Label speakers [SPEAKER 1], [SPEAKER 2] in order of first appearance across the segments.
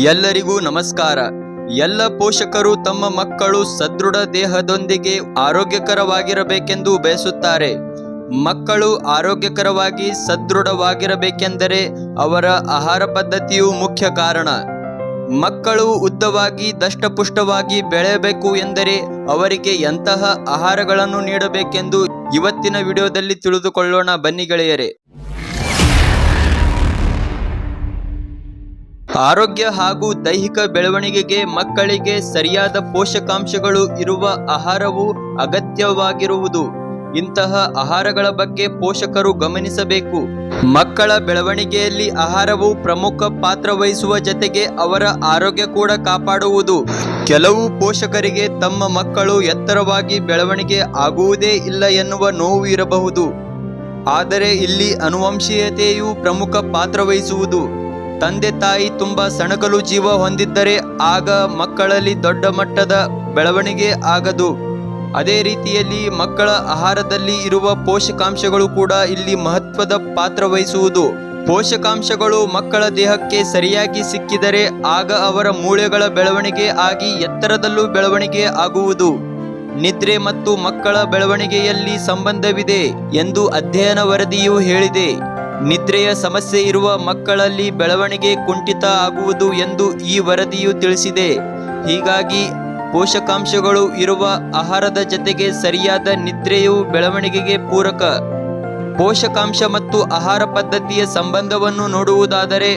[SPEAKER 1] ಎಲ್ಲರಿಗೂ ನಮಸ್ಕಾರ. ಎಲ್ಲ ಪೋಷಕರು ತಮ್ಮ ಮಕ್ಕಳು ಸದೃಢ ದೇಹದೊಂದಿಗೆ ಆರೋಗ್ಯಕರವಾಗಿರಬೇಕೆಂದು ಬಯಸುತ್ತಾರೆ. ಮಕ್ಕಳು ಆರೋಗ್ಯಕರವಾಗಿ ಸದೃಢವಾಗಿರಬೇಕೆಂದರೆ ಅವರ ಆಹಾರ ಪದ್ಧತಿಯು ಮುಖ್ಯ ಕಾರಣ. ಮಕ್ಕಳು ಉದ್ದವಾಗಿ ದಷ್ಟಪುಷ್ಟವಾಗಿ ಬೆಳೆಯಬೇಕು ಎಂದರೆ ಅವರಿಗೆ ಎಂತಹ ಆಹಾರಗಳನ್ನು ನೀಡಬೇಕೆಂದು ಇವತ್ತಿನ ವಿಡಿಯೋದಲ್ಲಿ ತಿಳಿದುಕೊಳ್ಳೋಣ. ಬನ್ನಿ ಗೆಳೆಯರೇ. ಆರೋಗ್ಯ ಹಾಗೂ ದೈಹಿಕ ಬೆಳವಣಿಗೆಗೆ ಮಕ್ಕಳಿಗೆ ಸರಿಯಾದ ಪೋಷಕಾಂಶಗಳು ಇರುವ ಆಹಾರವು ಅಗತ್ಯವಾಗಿರುವುದು. ಇಂತಹ ಆಹಾರಗಳ ಬಗ್ಗೆ ಪೋಷಕರು ಗಮನಿಸಬೇಕು. ಮಕ್ಕಳ ಬೆಳವಣಿಗೆಯಲ್ಲಿ ಆಹಾರವು ಪ್ರಮುಖ ಪಾತ್ರ ವಹಿಸುವ ಜೊತೆಗೆ ಅವರ ಆರೋಗ್ಯ ಕೂಡ ಕಾಪಾಡುವುದು. ಕೆಲವು ಪೋಷಕರಿಗೆ ತಮ್ಮ ಮಕ್ಕಳು ಎತ್ತರವಾಗಿ ಬೆಳವಣಿಗೆ ಆಗುವುದೇ ಇಲ್ಲ ಎನ್ನುವ ನೋವು ಇರಬಹುದು. ಆದರೆ ಇಲ್ಲಿ ಆನುವಂಶೀಯತೆಯು ಪ್ರಮುಖ ಪಾತ್ರ ವಹಿಸುವುದು. ತಂದೆ ತಾಯಿ ತುಂಬಾ ಸಣಕಲು ಜೀವ ಹೊಂದಿದ್ದರೆ ಆಗ ಮಕ್ಕಳಲ್ಲಿ ದೊಡ್ಡ ಮಟ್ಟದ ಬೆಳವಣಿಗೆ ಆಗದು. ಅದೇ ರೀತಿಯಲ್ಲಿ ಮಕ್ಕಳ ಆಹಾರದಲ್ಲಿ ಇರುವ ಪೋಷಕಾಂಶಗಳು ಕೂಡ ಇಲ್ಲಿ ಮಹತ್ವದ ಪಾತ್ರ ವಹಿಸುವುದು. ಪೋಷಕಾಂಶಗಳು ಮಕ್ಕಳ ದೇಹಕ್ಕೆ ಸರಿಯಾಗಿ ಸಿಕ್ಕಿದರೆ ಆಗ ಅವರ ಮೂಳೆಗಳ ಬೆಳವಣಿಗೆ ಆಗಿ ಎತ್ತರದಲ್ಲೂ ಬೆಳವಣಿಗೆ ಆಗುವುದು. ನಿದ್ರೆ ಮತ್ತು ಮಕ್ಕಳ ಬೆಳವಣಿಗೆಯಲ್ಲಿ ಸಂಬಂಧವಿದೆ ಎಂದು ಅಧ್ಯಯನ ವರದಿಯು ಹೇಳಿದೆ. ನಿದ್ರೆಯ ಸಮಸ್ಯೆ ಇರುವ ಮಕ್ಕಳಲ್ಲಿ ಬೆಳವಣಿಗೆ ಕುಂಠಿತ ಆಗುವುದು ಎಂದು ಈ ವರದಿಯು ತಿಳಿಸಿದೆ. ಹೀಗಾಗಿ ಪೋಷಕಾಂಶಗಳು ಇರುವ ಆಹಾರದ ಜೊತೆಗೆ ಸರಿಯಾದ ನಿದ್ರೆಯು ಬೆಳವಣಿಗೆಗೆ ಪೂರಕ. ಪೋಷಕಾಂಶ ಮತ್ತು ಆಹಾರ ಪದ್ಧತಿಯ ಸಂಬಂಧವನ್ನು ನೋಡುವುದಾದರೆ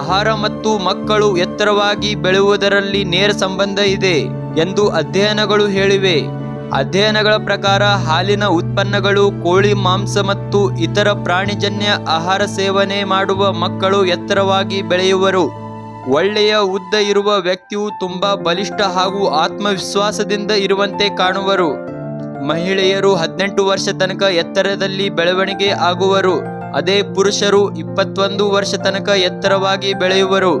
[SPEAKER 1] ಆಹಾರ ಮತ್ತು ಮಕ್ಕಳು ಎತ್ತರವಾಗಿ ಬೆಳೆಯುವುದರಲ್ಲಿ ನೇರ ಸಂಬಂಧ ಇದೆ ಎಂದು ಅಧ್ಯಯನಗಳು ಹೇಳಿವೆ. ಅಧ್ಯಯನಗಳ ಪ್ರಕಾರ ಹಾಲಿನ ಉತ್ಪನ್ನಗಳು, ಕೋಳಿ ಮಾಂಸ ಮತ್ತು ಇತರ ಪ್ರಾಣಿಜನ್ಯ ಆಹಾರ ಸೇವನೆ ಮಾಡುವ ಮಕ್ಕಳು ಎತ್ತರವಾಗಿ ಬೆಳೆಯುವರು. ಒಳ್ಳೆಯ ಉದ್ದ ಇರುವ ವ್ಯಕ್ತಿಯು ತುಂಬಾ ಬಲಿಷ್ಠ ಹಾಗೂ ಆತ್ಮವಿಶ್ವಾಸದಿಂದ ಇರುವಂತೆ ಕಾಣುವರು. ಮಹಿಳೆಯರು 18 ವರ್ಷ ತನಕ ಎತ್ತರದಲ್ಲಿ ಬೆಳವಣಿಗೆ ಆಗುವರು. ಅದೇ ಪುರುಷರು 21 ವರ್ಷ ತನಕ ಎತ್ತರವಾಗಿ ಬೆಳೆಯುವರು.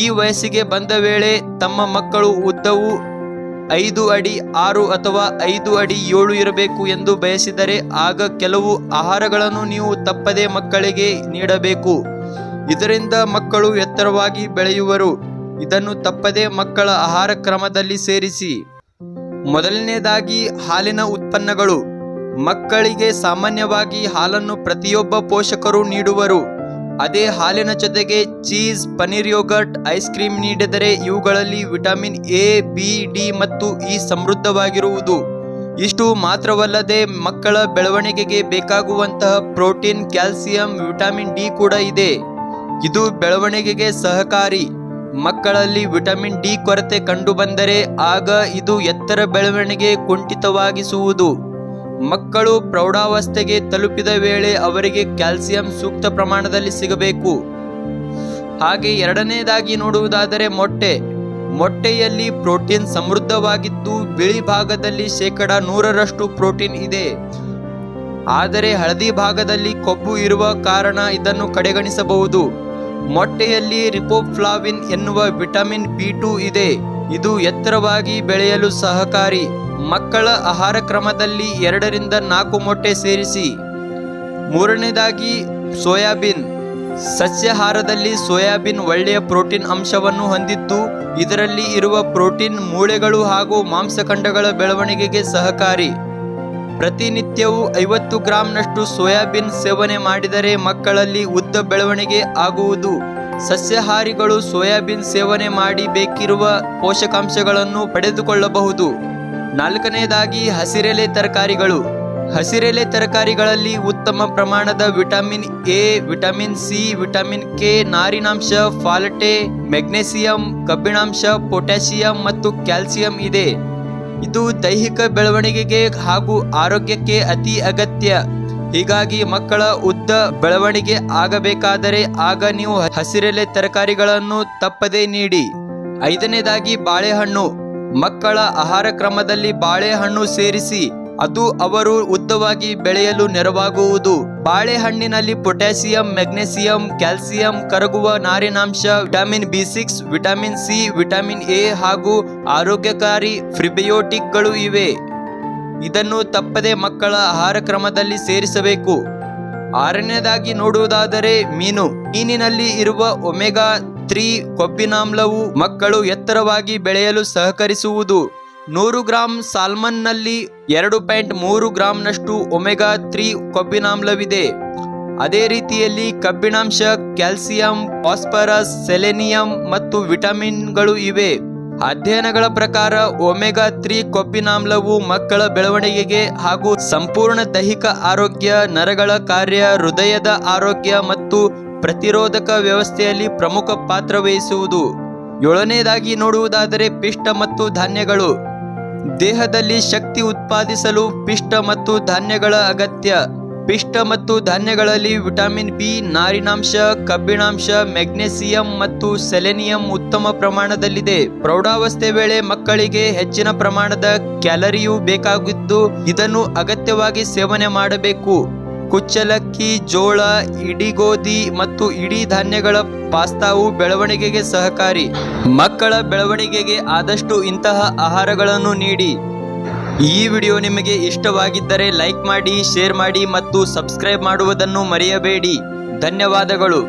[SPEAKER 1] ಈ ವಯಸ್ಸಿಗೆ ಬಂದ ವೇಳೆ ತಮ್ಮ ಮಕ್ಕಳು ಉದ್ದವು 5 ಅಡಿ 6 ಅಥವಾ 5 ಅಡಿ 7 ಇರಬೇಕು ಎಂದು ಬಯಸಿದರೆ ಆಗ ಕೆಲವು ಆಹಾರಗಳನ್ನು ನೀವು ತಪ್ಪದೇ ಮಕ್ಕಳಿಗೆ ನೀಡಬೇಕು. ಇದರಿಂದ ಮಕ್ಕಳು ಎತ್ತರವಾಗಿ ಬೆಳೆಯುವರು. ಇದನ್ನು ತಪ್ಪದೇ ಮಕ್ಕಳ ಆಹಾರ ಕ್ರಮದಲ್ಲಿ ಸೇರಿಸಿ. ಮೊದಲನೇದಾಗಿ ಹಾಲಿನ ಉತ್ಪನ್ನಗಳು. ಮಕ್ಕಳಿಗೆ ಸಾಮಾನ್ಯವಾಗಿ ಹಾಲನ್ನು ಪ್ರತಿಯೊಬ್ಬ ಪೋಷಕರು ನೀಡುವರು. ಅದೇ ಹಾಲಿನ ಜೊತೆಗೆ cheese, paneer, yoghurt, ice cream ನೀಡಿದರೆ ಇವುಗಳಲ್ಲಿ ವಿಟಮಿನ್ ಎ, ಬಿ, ಡಿ ಮತ್ತು ಇ ಸಮೃದ್ಧವಾಗಿರುವುದು. ಇಷ್ಟು ಮಾತ್ರವಲ್ಲದೆ ಮಕ್ಕಳ ಬೆಳವಣಿಗೆಗೆ ಬೇಕಾಗುವಂತಹ ಪ್ರೋಟೀನ್, ಕ್ಯಾಲ್ಸಿಯಂ, ವಿಟಮಿನ್ ಡಿ ಕೂಡ ಇದೆ. ಇದು ಬೆಳವಣಿಗೆಗೆ ಸಹಕಾರಿ. ಮಕ್ಕಳಲ್ಲಿ ವಿಟಮಿನ್ ಡಿ ಕೊರತೆ ಕಂಡುಬಂದರೆ ಆಗ ಇದು ಎತ್ತರ ಬೆಳವಣಿಗೆ ಕುಂಠಿತವಾಗಿಸುವುದು. ಮಕ್ಕಳು ಪ್ರೌಢಾವಸ್ಥೆಗೆ ತಲುಪಿದ ವೇಳೆ ಅವರಿಗೆ ಕ್ಯಾಲ್ಸಿಯಂ ಸೂಕ್ತ ಪ್ರಮಾಣದಲ್ಲಿ ಸಿಗಬೇಕು. ಹಾಗೆ ಎರಡನೇದಾಗಿ ನೋಡುವುದಾದರೆ ಮೊಟ್ಟೆಯಲ್ಲಿ ಪ್ರೋಟೀನ್ ಸಮೃದ್ಧವಾಗಿದ್ದು ಬಿಳಿ ಭಾಗದಲ್ಲಿ 100% ಪ್ರೋಟೀನ್ ಇದೆ. ಆದರೆ ಹಳದಿ ಭಾಗದಲ್ಲಿ ಕೊಬ್ಬು ಇರುವ ಕಾರಣ ಇದನ್ನು ಕಡೆಗಣಿಸಬಹುದು. ಮೊಟ್ಟೆಯಲ್ಲಿ ರಿಬೋಫ್ಲಾವಿನ್ ಎನ್ನುವ ವಿಟಮಿನ್ B2 ಇದೆ. ಇದು ಎತ್ತರವಾಗಿ ಬೆಳೆಯಲು ಸಹಕಾರಿ. ಮಕ್ಕಳ ಆಹಾರ ಕ್ರಮದಲ್ಲಿ 2 ರಿಂದ 4 ಮೊಟ್ಟೆ ಸೇರಿಸಿ. ಮೂರನೇದಾಗಿ ಸೋಯಾಬೀನ್. ಸಸ್ಯಾಹಾರದಲ್ಲಿ ಸೋಯಾಬೀನ್ ಒಳ್ಳೆಯ ಪ್ರೋಟೀನ್ ಅಂಶವನ್ನು ಹೊಂದಿದ್ದು ಇದರಲ್ಲಿ ಇರುವ ಪ್ರೋಟೀನ್ ಮೂಳೆಗಳು ಹಾಗೂ ಮಾಂಸಖಂಡಗಳ ಬೆಳವಣಿಗೆಗೆ ಸಹಕಾರಿ. ಪ್ರತಿನಿತ್ಯವೂ 50 ಗ್ರಾಂನಷ್ಟು ಸೋಯಾಬೀನ್ ಸೇವನೆ ಮಾಡಿದರೆ ಮಕ್ಕಳಲ್ಲಿ ಉದ್ದ ಬೆಳವಣಿಗೆ ಆಗುವುದು. ಸಸ್ಯಾಹಾರಿಗಳು ಸೋಯಾಬೀನ್ ಸೇವನೆ ಮಾಡಿ ಬೇಕಿರುವ ಪೋಷಕಾಂಶಗಳನ್ನು ಪಡೆದುಕೊಳ್ಳಬಹುದು. ನಾಲ್ಕನೇದಾಗಿ ಹಸಿರೆಲೆ ತರಕಾರಿಗಳು. ಹಸಿರೆಲೆ ತರಕಾರಿಗಳಲ್ಲಿ ಉತ್ತಮ ಪ್ರಮಾಣದ vitamin A, vitamin C, vitamin K, ನಾರಿನಾಂಶ, ಫಾಲಟೆ, ಮೆಗ್ನೀಸಿಯಂ, ಕಬ್ಬಿಣಾಂಶ, ಪೊಟ್ಯಾಸಿಯಂ ಮತ್ತು ಕ್ಯಾಲ್ಸಿಯಂ ಇದೆ. ಇದು ದೈಹಿಕ ಬೆಳವಣಿಗೆಗೆ ಹಾಗೂ ಆರೋಗ್ಯಕ್ಕೆ ಅತಿ ಅಗತ್ಯ. ಹೀಗಾಗಿ ಮಕ್ಕಳ ಉದ್ದ ಬೆಳವಣಿಗೆ ಆಗಬೇಕಾದರೆ ಆಗ ನೀವು ಹಸಿರೆಲೆ ತರಕಾರಿಗಳನ್ನು ತಪ್ಪದೇ ನೀಡಿ. ಐದನೇದಾಗಿ ಬಾಳೆಹಣ್ಣು. ಮಕ್ಕಳ ಆಹಾರ ಕ್ರಮದಲ್ಲಿ ಬಾಳೆಹಣ್ಣು ಸೇರಿಸಿ. ಅದು ಅವರು ಉದ್ದವಾಗಿ ಬೆಳೆಯಲು ನೆರವಾಗುವುದು. ಬಾಳೆಹಣ್ಣಿನಲ್ಲಿ ಪೊಟ್ಯಾಸಿಯಂ, ಮೆಗ್ನೀಸಿಯಂ, ಕ್ಯಾಲ್ಸಿಯಂ, ಕರಗುವ ನಾರಿನಾಂಶ, vitamin B6, vitamin C, vitamin A ಹಾಗೂ ಆರೋಗ್ಯಕಾರಿ ಪ್ರಿಬಯೋಟಿಕ್ಗಳು ಇವೆ. ಇದನ್ನು ತಪ್ಪದೆ ಮಕ್ಕಳ ಆಹಾರ ಕ್ರಮದಲ್ಲಿ ಸೇರಿಸಬೇಕು. ಆರನೇದಾಗಿ ನೋಡುವುದಾದರೆ ಮೀನಿನಲ್ಲಿ ಇರುವ ಒಮೆಗಾ 3 ಕೊಬ್ಬಿನಾಮ್ಲವು ಮಕ್ಕಳು ಎತ್ತರವಾಗಿ ಬೆಳೆಯಲು ಸಹಕರಿಸುವುದು. 100 ಗ್ರಾಂ ಸಾಲ್ಮನ್ನಲ್ಲಿ 2.3 ಗ್ರಾಂನಷ್ಟು ಒಮೆಗಾ 3 ಕೊಬ್ಬಿನಾಮ್ಲವಿದೆ. ಅದೇ ರೀತಿಯಲ್ಲಿ ಕಬ್ಬಿಣಾಂಶ, ಕ್ಯಾಲ್ಸಿಯಂ, ಫಾಸ್ಫರಸ್, ಸೆಲೆನಿಯಂ ಮತ್ತು ವಿಟಮಿನ್ಗಳು ಇವೆ. ಅಧ್ಯಯನಗಳ ಪ್ರಕಾರ ಒಮೆಗಾ 3 ಕೊಬ್ಬಿನಾಮ್ಲವು ಮಕ್ಕಳ ಬೆಳವಣಿಗೆಗೆ ಹಾಗೂ ಸಂಪೂರ್ಣ ದೈಹಿಕ ಆರೋಗ್ಯ, ನರಗಳ ಕಾರ್ಯ, ಹೃದಯದ ಆರೋಗ್ಯ ಮತ್ತು ಪ್ರತಿರೋಧಕ ವ್ಯವಸ್ಥೆಯಲ್ಲಿ ಪ್ರಮುಖ ಪಾತ್ರ ವಹಿಸುವುದು. 7ನೇದಾಗಿ ನೋಡುವುದಾದರೆ ಪಿಷ್ಟ ಮತ್ತು ಧಾನ್ಯಗಳು. ದೇಹದಲ್ಲಿ ಶಕ್ತಿ ಉತ್ಪಾದಿಸಲು ಪಿಷ್ಟ ಮತ್ತು ಧಾನ್ಯಗಳ ಅಗತ್ಯ. ಪಿಷ್ಟ ಮತ್ತು ಧಾನ್ಯಗಳಲ್ಲಿ ವಿಟಮಿನ್ ಬಿ, ನಾರಿನಾಂಶ, ಕಬ್ಬಿಣಾಂಶ, ಮೆಗ್ನೀಸಿಯಂ ಮತ್ತು ಸೆಲೆನಿಯಂ ಉತ್ತಮ ಪ್ರಮಾಣದಲ್ಲಿದೆ. ಪ್ರೌಢಾವಸ್ಥೆ ವೇಳೆ ಮಕ್ಕಳಿಗೆ ಹೆಚ್ಚಿನ ಪ್ರಮಾಣದ ಕ್ಯಾಲರಿಯು ಬೇಕಾಗಿದ್ದು ಇದನ್ನು ಅಗತ್ಯವಾಗಿ ಸೇವನೆ ಮಾಡಬೇಕು. ಕುಚ್ಚಲಕ್ಕಿ, ಜೋಳ, ಇಡಿಗೋಧಿ ಮತ್ತು ಇಡೀ ಧಾನ್ಯಗಳ ಪಾಸ್ತಾವು ಬೆಳವಣಿಗೆಗೆ ಸಹಕಾರಿ. ಮಕ್ಕಳ ಬೆಳವಣಿಗೆಗೆ ಆದಷ್ಟು ಇಂತಹ ಆಹಾರಗಳನ್ನು ನೀಡಿ. ಈ ವಿಡಿಯೋ ನಿಮಗೆ ಇಷ್ಟವಾಗಿದ್ದರೆ ಲೈಕ್ ಮಾಡಿ, ಶೇರ್ ಮಾಡಿ ಮತ್ತು ಸಬ್ಸ್ಕ್ರೈಬ್ ಮಾಡುವುದನ್ನು ಮರೆಯಬೇಡಿ. ಧನ್ಯವಾದಗಳು.